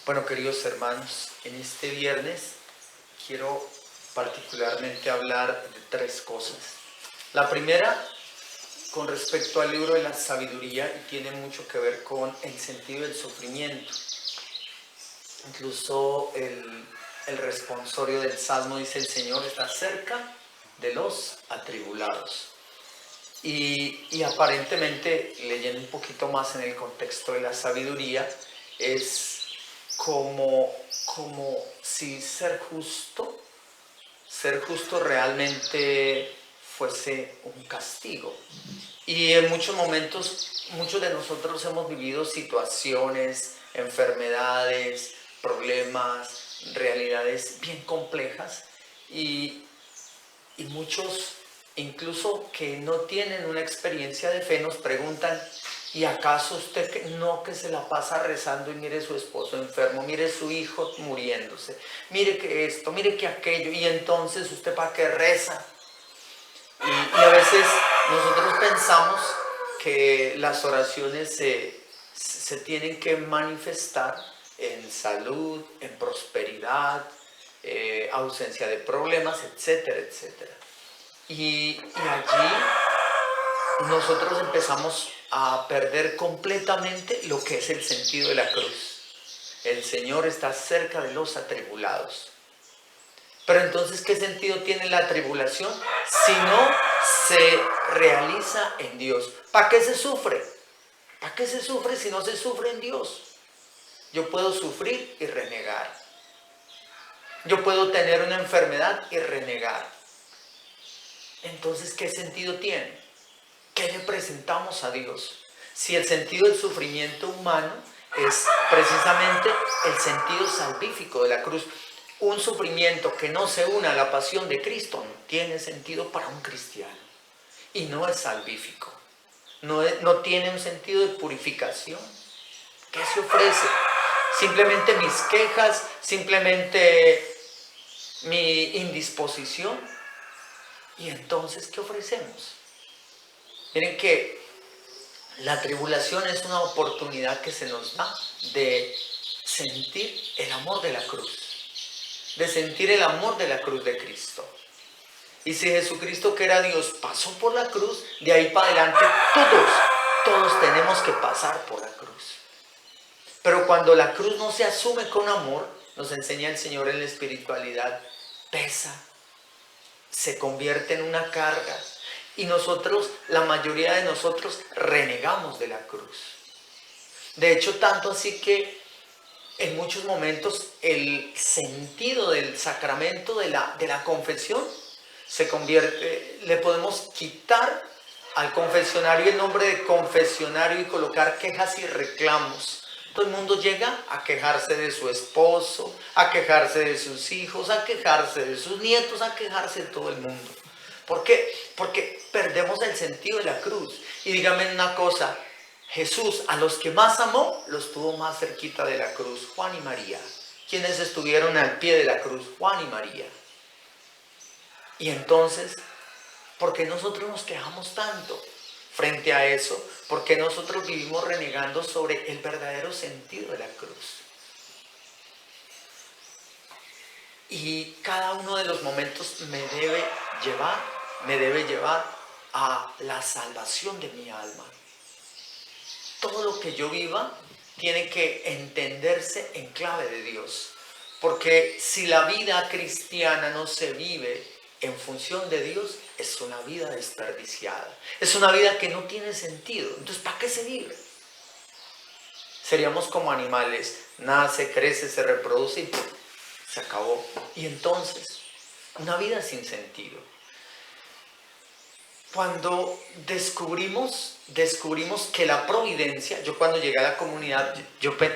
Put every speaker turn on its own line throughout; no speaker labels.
Bueno, queridos hermanos, en este viernes quiero particularmente hablar de tres cosas. La primera, con respecto al libro de la sabiduría, y tiene mucho que ver con el sentido del sufrimiento. Incluso el responsorio del Salmo dice: el Señor está cerca de los atribulados. Y aparentemente, leyendo un poquito más en el contexto de la sabiduría, es como si ser justo realmente fuese un castigo. Y en muchos momentos, muchos de nosotros hemos vivido situaciones, enfermedades, problemas, realidades bien complejas, y muchos, incluso que no tienen una experiencia de fe, nos preguntan: ¿y acaso usted que se la pasa rezando y mire su esposo enfermo, mire su hijo muriéndose, mire que esto, mire que aquello, y entonces usted para qué reza? Y a veces nosotros pensamos que las oraciones se tienen que manifestar en salud, en prosperidad, ausencia de problemas, etcétera, etcétera. Y allí nosotros empezamos a perder completamente lo que es el sentido de la cruz. El Señor está cerca de los atribulados. Pero entonces, ¿qué sentido tiene la tribulación si no se realiza en Dios? ¿Para qué se sufre? ¿Para qué se sufre si no se sufre en Dios? Yo puedo sufrir y renegar. Yo puedo tener una enfermedad y renegar. Entonces, ¿qué sentido tiene? ¿Qué le presentamos a Dios? Si el sentido del sufrimiento humano es precisamente el sentido salvífico de la cruz. Un sufrimiento que no se une a la pasión de Cristo no tiene sentido para un cristiano. Y no es salvífico. No tiene un sentido de purificación. ¿Qué se ofrece? Simplemente mis quejas, simplemente mi indisposición. ¿Y entonces qué ofrecemos? Miren que la tribulación es una oportunidad que se nos da de sentir el amor de la cruz, de sentir el amor de la cruz de Cristo. Y si Jesucristo, que era Dios, pasó por la cruz, de ahí para adelante todos tenemos que pasar por la cruz. Pero cuando la cruz no se asume con amor, nos enseña el Señor en la espiritualidad, pesa, se convierte en una carga. Y nosotros, la mayoría de nosotros, renegamos de la cruz. De hecho, tanto así que en muchos momentos el sentido del sacramento de la confesión se convierte, le podemos quitar al confesionario el nombre de confesionario y colocar quejas y reclamos. Todo el mundo llega a quejarse de su esposo, a quejarse de sus hijos, a quejarse de sus nietos, a quejarse de todo el mundo. ¿Por qué? Porque perdemos el sentido de la cruz. Y díganme una cosa, Jesús a los que más amó, los tuvo más cerquita de la cruz, Juan y María. ¿Quiénes estuvieron al pie de la cruz? Juan y María. Y entonces, ¿por qué nosotros nos quejamos tanto frente a eso? ¿Por qué nosotros vivimos renegando sobre el verdadero sentido de la cruz? Y cada uno de los momentos me debe llevar a la salvación de mi alma. Todo lo que yo viva tiene que entenderse en clave de Dios. Porque si la vida cristiana no se vive en función de Dios, es una vida desperdiciada. Es una vida que no tiene sentido. Entonces, ¿para qué se vive? Seríamos como animales. Nace, crece, se reproduce y se acabó. Y entonces, una vida sin sentido. Cuando descubrimos que la providencia, yo cuando llegué a la comunidad,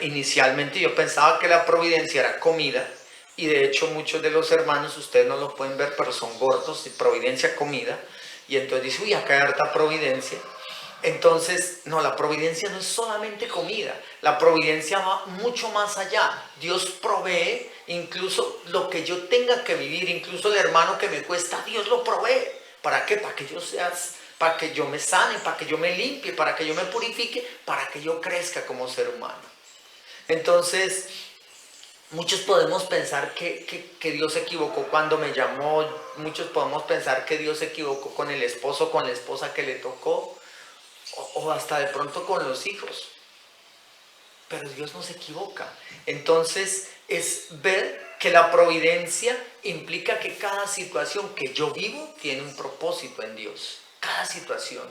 inicialmente yo pensaba que la providencia era comida, y de hecho muchos de los hermanos, ustedes no lo pueden ver, pero son gordos, y providencia comida, y entonces dice, uy, acá hay harta providencia. Entonces, no, la providencia no es solamente comida, la providencia va mucho más allá. Dios provee incluso lo que yo tenga que vivir, incluso el hermano que me cuesta, Dios lo provee. ¿Para qué? Para que yo me sane, para que yo me limpie, para que yo me purifique, para que yo crezca como ser humano. Entonces, Muchos podemos pensar que Dios se equivocó cuando me llamó, muchos podemos pensar que Dios se equivocó con el esposo, con la esposa que le tocó, o hasta de pronto con los hijos. Pero Dios no se equivoca. Entonces es ver que la providencia implica que cada situación que yo vivo tiene un propósito en Dios. Cada situación.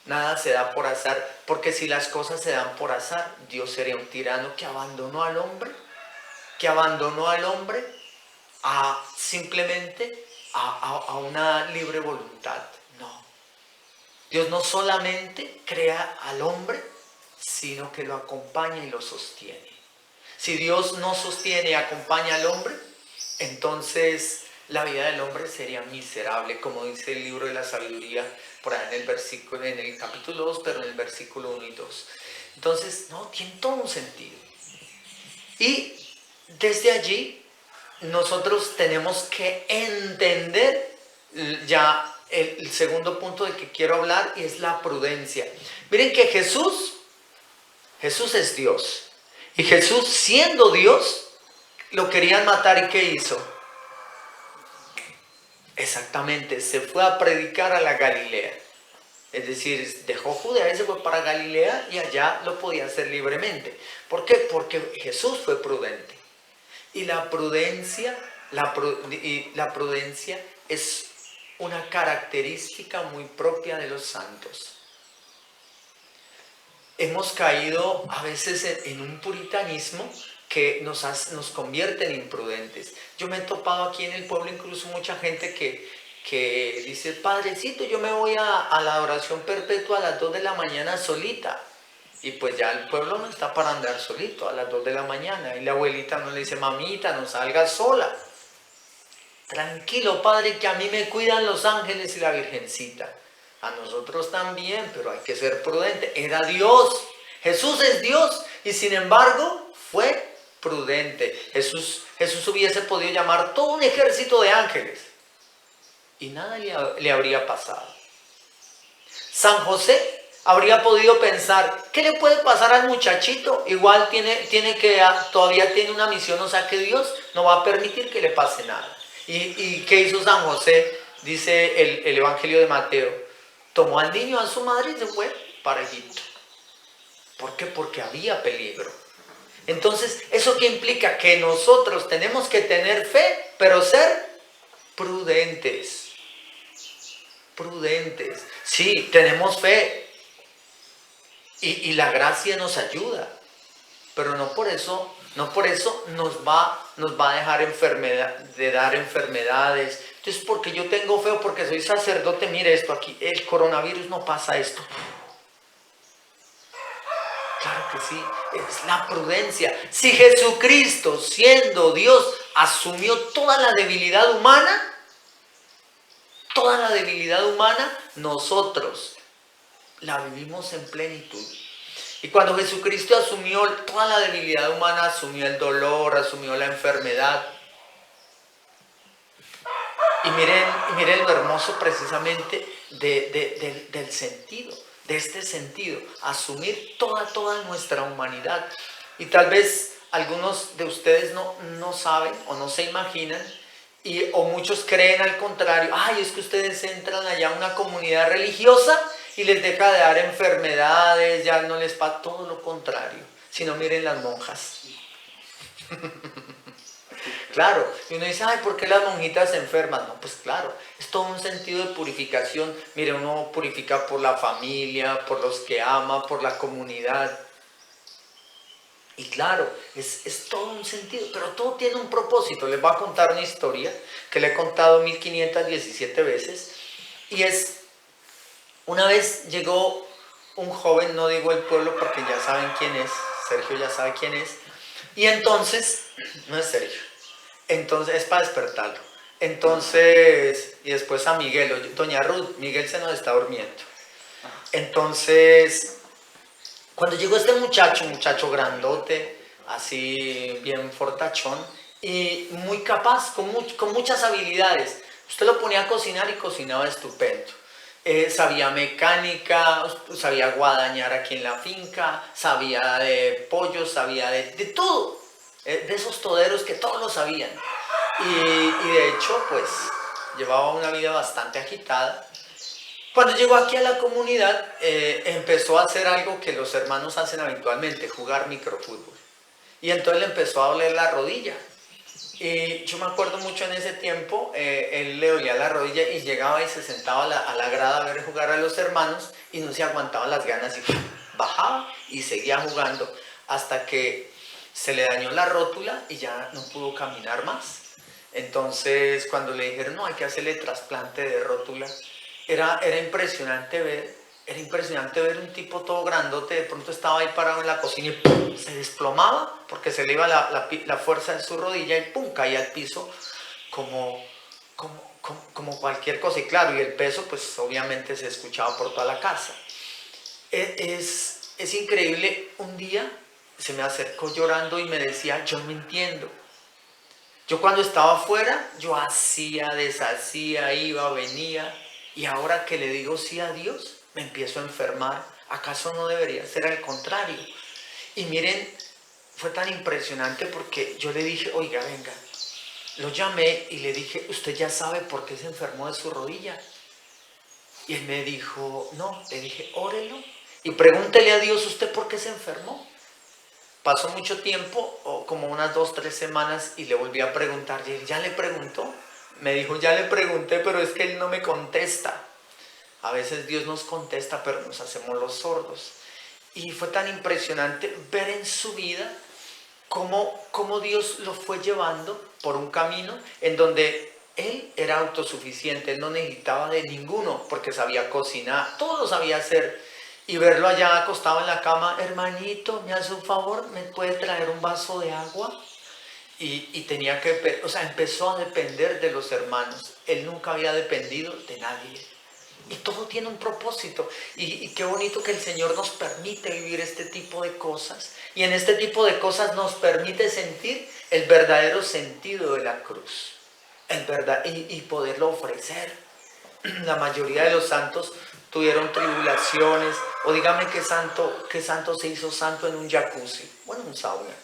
Nada se da por azar, porque si las cosas se dan por azar, Dios sería un tirano que abandonó al hombre a simplemente a una libre voluntad. No. Dios no solamente crea al hombre, sino que lo acompaña y lo sostiene. Si Dios no sostiene y acompaña al hombre, entonces la vida del hombre sería miserable, como dice el libro de la sabiduría, por ahí en el capítulo 2, pero en el versículo 1 y 2. Entonces, no, tiene todo un sentido. Y desde allí, nosotros tenemos que entender ya el segundo punto del que quiero hablar, y es la prudencia. Miren que Jesús es Dios. Y Jesús, siendo Dios, lo querían matar, ¿y qué hizo? Exactamente, se fue a predicar a la Galilea. Es decir, dejó Judea y se fue para Galilea, y allá lo podía hacer libremente. ¿Por qué? Porque Jesús fue prudente. Y la prudencia es una característica muy propia de los santos. Hemos caído a veces en un puritanismo que nos convierte en imprudentes. Yo me he topado aquí en el pueblo incluso mucha gente que dice: Padrecito, yo me voy a la adoración perpetua a las 2 de la mañana solita. Y pues ya el pueblo no está para andar solito a las 2 de la mañana. Y la abuelita no le dice: mamita, no salgas sola. Tranquilo, padre, que a mí me cuidan los ángeles y la virgencita. A nosotros también, pero hay que ser prudente. Era Dios. Jesús es Dios. Y sin embargo, fue prudente. Jesús hubiese podido llamar todo un ejército de ángeles y nada le habría pasado. San José habría podido pensar: ¿qué le puede pasar al muchachito? Igual todavía tiene una misión, o sea que Dios no va a permitir que le pase nada. ¿Y qué hizo San José? Dice el Evangelio de Mateo: tomó al niño, a su madre, y se fue para Egipto. ¿Por qué? Porque había peligro. Entonces, ¿eso qué implica? Que nosotros tenemos que tener fe, pero ser prudentes. Prudentes. Sí, tenemos fe. Y la gracia nos ayuda. Pero no por eso nos va a dejar dar enfermedades. Entonces, porque yo tengo fe o porque soy sacerdote, mire esto aquí, el coronavirus no pasa esto. Claro que sí, es la prudencia. Si Jesucristo, siendo Dios, asumió toda la debilidad humana, nosotros la vivimos en plenitud. Y cuando Jesucristo asumió toda la debilidad humana, asumió el dolor, asumió la enfermedad. Y miren lo hermoso precisamente del sentido, de este sentido, asumir toda nuestra humanidad. Y tal vez algunos de ustedes no saben o no se imaginan, o muchos creen al contrario: ay, es que ustedes entran allá a una comunidad religiosa y les deja de dar enfermedades, ya no les pasa. Todo lo contrario. Si no, miren las monjas. Claro, y uno dice: ay, ¿por qué las monjitas se enferman? No, pues claro, es todo un sentido de purificación. Mire, uno purifica por la familia, por los que ama, por la comunidad. Y claro, es todo un sentido, pero todo tiene un propósito. Les voy a contar una historia que le he contado 1517 veces. Y es: una vez llegó un joven, no digo el pueblo porque ya saben quién es, Sergio ya sabe quién es. Y entonces, no es Sergio, entonces es para despertarlo. Entonces, y después a Miguel: doña Ruth, Miguel se nos está durmiendo. Entonces, cuando llegó este muchacho grandote, así bien fortachón y muy capaz, con muchas habilidades. Usted lo ponía a cocinar y cocinaba estupendo. Sabía mecánica, sabía guadañar aquí en la finca, sabía de pollo, sabía de todo. de esos toderos que todos lo sabían. Y de hecho, pues, llevaba una vida bastante agitada. Cuando llegó aquí a la comunidad, empezó a hacer algo que los hermanos hacen habitualmente, jugar microfútbol. Y entonces le empezó a doler la rodilla. Y yo me acuerdo mucho en ese tiempo, él le dolía la rodilla y llegaba y se sentaba a la grada a ver jugar a los hermanos y no se aguantaban las ganas y bajaba y seguía jugando hasta que se le dañó la rótula y ya no pudo caminar más. Entonces cuando le dijeron no, hay que hacerle trasplante de rótula, era impresionante ver un tipo todo grandote, de pronto estaba ahí parado en la cocina y ¡pum! Se desplomaba porque se le iba la fuerza de su rodilla y ¡pum! Caía al piso como cualquier cosa. Y claro, y el peso pues obviamente se escuchaba por toda la casa. Es increíble, un día se me acercó llorando y me decía, yo no entiendo. Yo cuando estaba afuera, yo hacía, deshacía, iba, venía. Y ahora que le digo sí a Dios, me empiezo a enfermar. ¿Acaso no debería ser al contrario? Y miren, fue tan impresionante porque yo le dije, oiga, venga. Lo llamé y le dije, ¿usted ya sabe por qué se enfermó de su rodilla? Y él me dijo, no. Le dije, órelo y pregúntele a Dios usted por qué se enfermó. Pasó mucho tiempo, como unas 2, 3 semanas, y le volví a preguntar. Y él, ¿ya le preguntó? Me dijo, ya le pregunté, pero es que él no me contesta. A veces Dios nos contesta, pero nos hacemos los sordos. Y fue tan impresionante ver en su vida cómo Dios lo fue llevando por un camino en donde él era autosuficiente, él no necesitaba de ninguno porque sabía cocinar, todo lo sabía hacer. Y verlo allá acostado en la cama, hermanito, ¿me hace un favor? ¿Me puede traer un vaso de agua? Y tenía que, empezó a depender de los hermanos. Él nunca había dependido de nadie. Y todo tiene un propósito. Y qué bonito que el Señor nos permite vivir este tipo de cosas. Y en este tipo de cosas nos permite sentir el verdadero sentido de la cruz. Y poderlo ofrecer. La mayoría de los santos tuvieron tribulaciones. O dígame qué santo se hizo santo en un jacuzzi. Bueno, un sauna.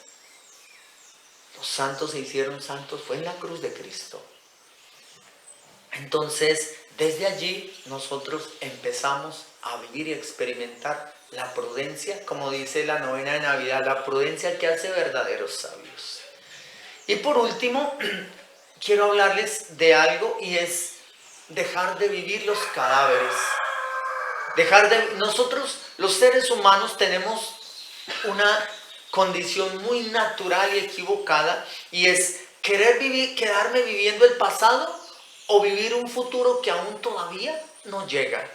Los santos se hicieron santos fue en la cruz de Cristo. Entonces, desde allí nosotros empezamos a vivir y experimentar la prudencia, como dice la novena de Navidad, la prudencia que hace verdaderos sabios. Y por último, quiero hablarles de algo y es dejar de vivir los cadáveres. Nosotros, los seres humanos, tenemos una condición muy natural y equivocada y es querer quedarme viviendo el pasado o vivir un futuro que aún todavía no llega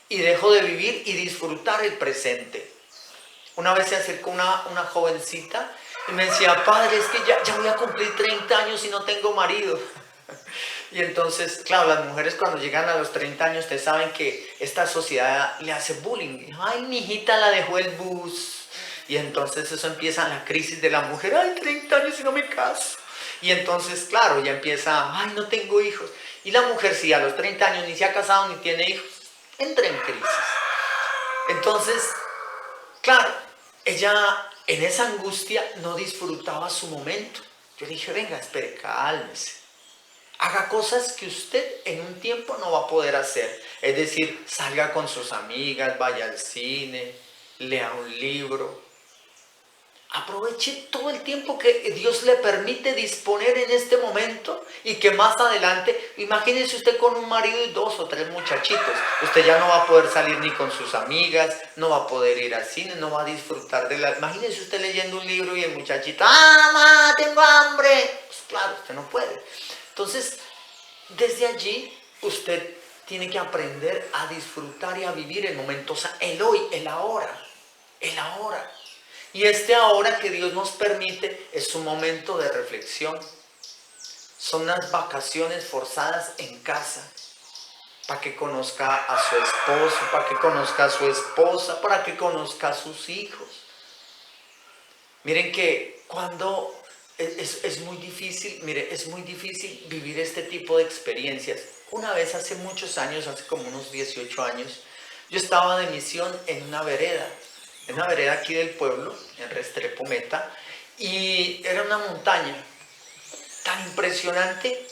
y dejo de vivir y disfrutar el presente. Una vez se acercó una jovencita y me decía, padre, es que ya voy a cumplir 30 años y no tengo marido. Y entonces, claro, las mujeres cuando llegan a los 30 años, ustedes saben que esta sociedad le hace bullying. Ay, mi hijita la dejó el bus. Y entonces eso empieza la crisis de la mujer. Ay, 30 años y no me caso. Y entonces, claro, ya empieza, ay, no tengo hijos. Y la mujer, si a los 30 años ni se ha casado ni tiene hijos, entra en crisis. Entonces, claro, ella en esa angustia no disfrutaba su momento. Yo le dije, venga, espere, cálmese. Haga cosas que usted en un tiempo no va a poder hacer. Es decir, salga con sus amigas, vaya al cine, lea un libro. Aproveche todo el tiempo que Dios le permite disponer en este momento y que más adelante, imagínese usted con un marido y 2 o 3 muchachitos, usted ya no va a poder salir ni con sus amigas, no va a poder ir al cine, no va a disfrutar de la... Imagínese usted leyendo un libro y el muchachito, ¡ah, mamá, tengo hambre! Pues claro, usted no puede. Entonces, desde allí, usted tiene que aprender a disfrutar y a vivir el momento, o sea, el hoy, el ahora. Y este ahora que Dios nos permite es un momento de reflexión. Son unas vacaciones forzadas en casa, para que conozca a su esposo, para que conozca a su esposa, para que conozca a sus hijos. Miren que cuando es muy difícil, es muy difícil vivir este tipo de experiencias. Una vez hace muchos años, hace como unos 18 años, yo estaba de misión en una vereda aquí del pueblo, en Restrepo Meta, Y era una montaña tan impresionante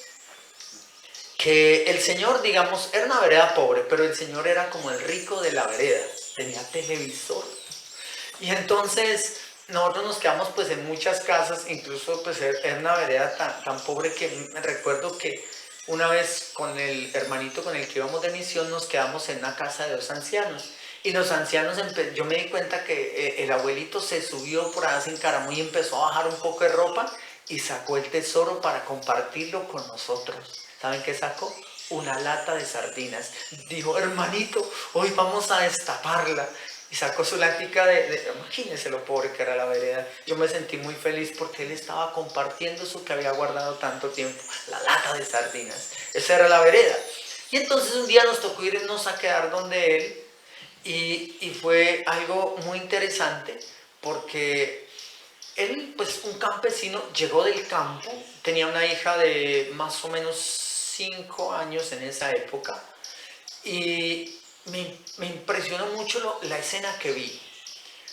que el señor, digamos, era una vereda pobre, pero el señor era como el rico de la vereda, tenía televisor. Y entonces nosotros nos quedamos pues en muchas casas, incluso pues era una vereda tan pobre que me recuerdo que una vez con el hermanito con el que íbamos de misión nos quedamos en una casa de 2 ancianos. Y los ancianos, yo me di cuenta que el abuelito se subió por allá sin cara y empezó a bajar un poco de ropa y sacó el tesoro para compartirlo con nosotros. ¿Saben qué sacó? Una lata de sardinas. Dijo, hermanito, hoy vamos a destaparla. Y sacó su latica imagínense lo pobre que era la vereda. Yo me sentí muy feliz porque él estaba compartiendo eso que había guardado tanto tiempo, la lata de sardinas. Esa era la vereda. Y entonces un día nos tocó irnos a quedar donde él y fue algo muy interesante porque él, pues un campesino, llegó del campo, tenía una hija de más o menos 5 años en esa época y me impresionó mucho la escena que vi.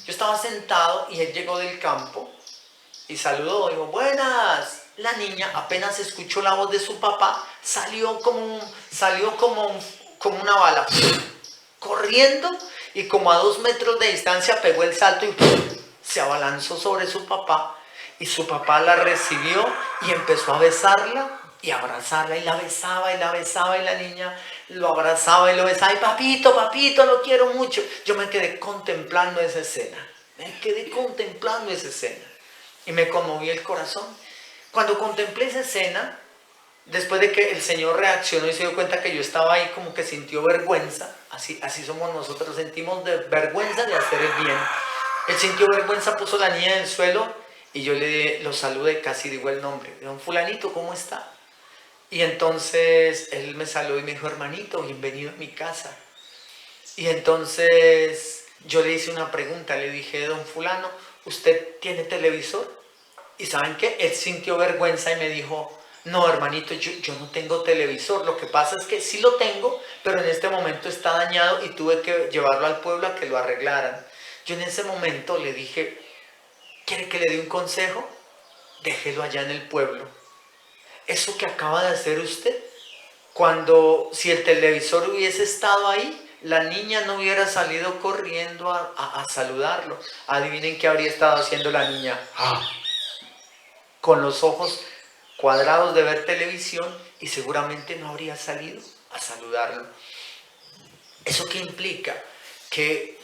Yo estaba sentado y él llegó del campo y saludó, dijo, buenas. La niña apenas escuchó la voz de su papá, salió como una bala, corriendo y como a 2 metros de distancia pegó el salto y se abalanzó sobre su papá y su papá la recibió y empezó a besarla y abrazarla y la besaba y la besaba y la niña lo abrazaba y lo besaba y papito, papito, lo quiero mucho. Yo me quedé contemplando esa escena, y me conmovió el corazón. Cuando contemplé esa escena, después de que el Señor reaccionó y se dio cuenta que yo estaba ahí, como que sintió vergüenza, así somos nosotros, sentimos vergüenza de hacer el bien. Él sintió vergüenza, puso la niña en el suelo y yo lo saludé, casi digo el nombre, don fulanito, ¿cómo está? Y entonces él me saludó y me dijo, hermanito, bienvenido a mi casa. Y entonces yo le hice una pregunta, le dije, don fulano, ¿usted tiene televisor? Y ¿saben qué? Él sintió vergüenza y me dijo, no, hermanito, yo no tengo televisor. Lo que pasa es que sí lo tengo, pero en este momento está dañado y tuve que llevarlo al pueblo a que lo arreglaran. Yo en ese momento le dije, ¿quiere que le dé un consejo? Déjelo allá en el pueblo. Eso que acaba de hacer usted, si el televisor hubiese estado ahí, la niña no hubiera salido corriendo a saludarlo. Adivinen qué habría estado haciendo la niña. Con los ojos cuadrados de ver televisión y seguramente no habría salido a saludarlo. ¿Eso qué implica? Que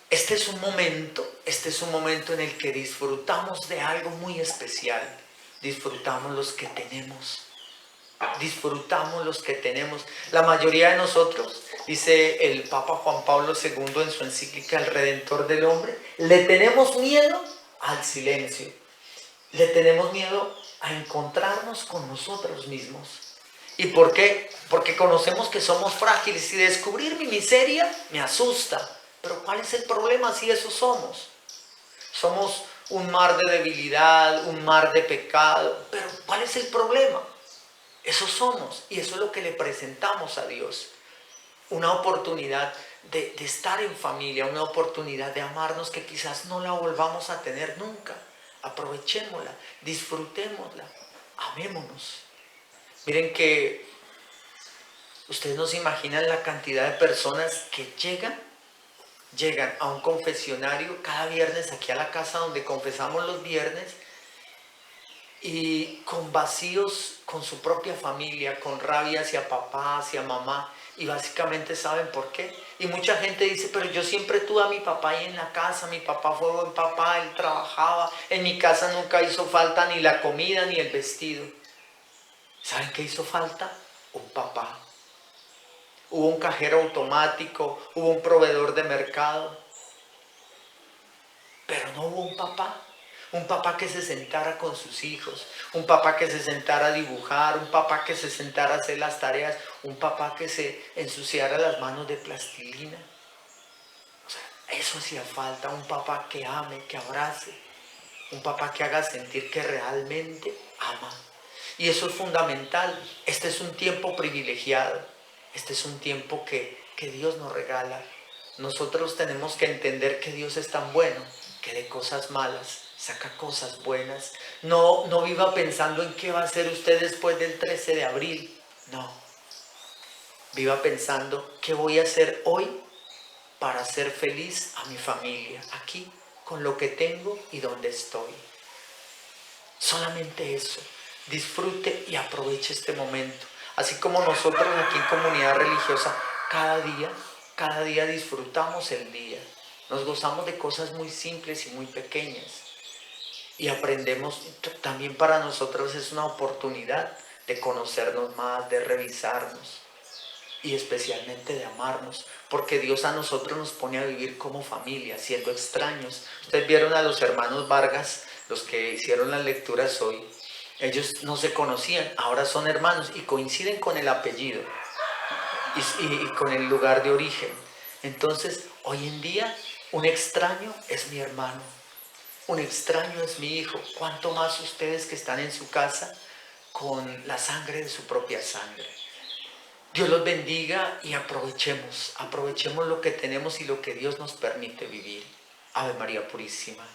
este es un momento en el que disfrutamos de algo muy especial. Disfrutamos los que tenemos. La mayoría de nosotros, dice el Papa Juan Pablo II en su encíclica El Redentor del Hombre, le tenemos miedo al silencio. Le tenemos miedo a encontrarnos con nosotros mismos. ¿Y por qué? Porque conocemos que somos frágiles y descubrir mi miseria me asusta. Pero ¿cuál es el problema si eso somos? Somos un mar de debilidad, un mar de pecado. Pero ¿cuál es el problema? Eso somos y eso es lo que le presentamos a Dios. Una oportunidad de estar en familia, una oportunidad de amarnos que quizás no la volvamos a tener nunca. Aprovechémosla, disfrutémosla, amémonos. Miren que ustedes no se imaginan la cantidad de personas que llegan a un confesionario cada viernes aquí a la casa donde confesamos los viernes y con vacíos con su propia familia, con rabia hacia papá, hacia mamá, y básicamente ¿saben por qué? Y mucha gente dice, pero yo siempre tuve a mi papá ahí en la casa, mi papá fue buen papá, él trabajaba, en mi casa nunca hizo falta ni la comida ni el vestido. ¿Saben qué hizo falta? Un papá. Hubo un cajero automático, hubo un proveedor de mercado, pero no hubo un papá. Un papá que se sentara con sus hijos, un papá que se sentara a dibujar, un papá que se sentara a hacer las tareas, un papá que se ensuciara las manos de plastilina. O sea, eso hacía falta, un papá que ame, que abrace, un papá que haga sentir que realmente ama. Y eso es fundamental. Este es un tiempo privilegiado, este es un tiempo que Dios nos regala. Nosotros tenemos que entender que Dios es tan bueno que de cosas malas saca cosas buenas. No viva pensando en qué va a hacer usted después del 13 de abril. No. Viva pensando qué voy a hacer hoy para hacer feliz a mi familia, aquí, con lo que tengo y donde estoy. Solamente eso. Disfrute y aproveche este momento. Así como nosotros aquí en Comunidad Religiosa, cada día disfrutamos el día. Nos gozamos de cosas muy simples y muy pequeñas. Y aprendemos, también para nosotros es una oportunidad de conocernos más, de revisarnos y especialmente de amarnos, porque Dios a nosotros nos pone a vivir como familia, siendo extraños. Ustedes vieron a los hermanos Vargas, los que hicieron las lecturas hoy. Ellos no se conocían, ahora son hermanos y coinciden con el apellido y con el lugar de origen. Entonces, hoy en día, un extraño es mi hermano. Un extraño es mi hijo. ¿Cuánto más ustedes que están en su casa con la sangre de su propia sangre? Dios los bendiga y aprovechemos lo que tenemos y lo que Dios nos permite vivir. Ave María Purísima.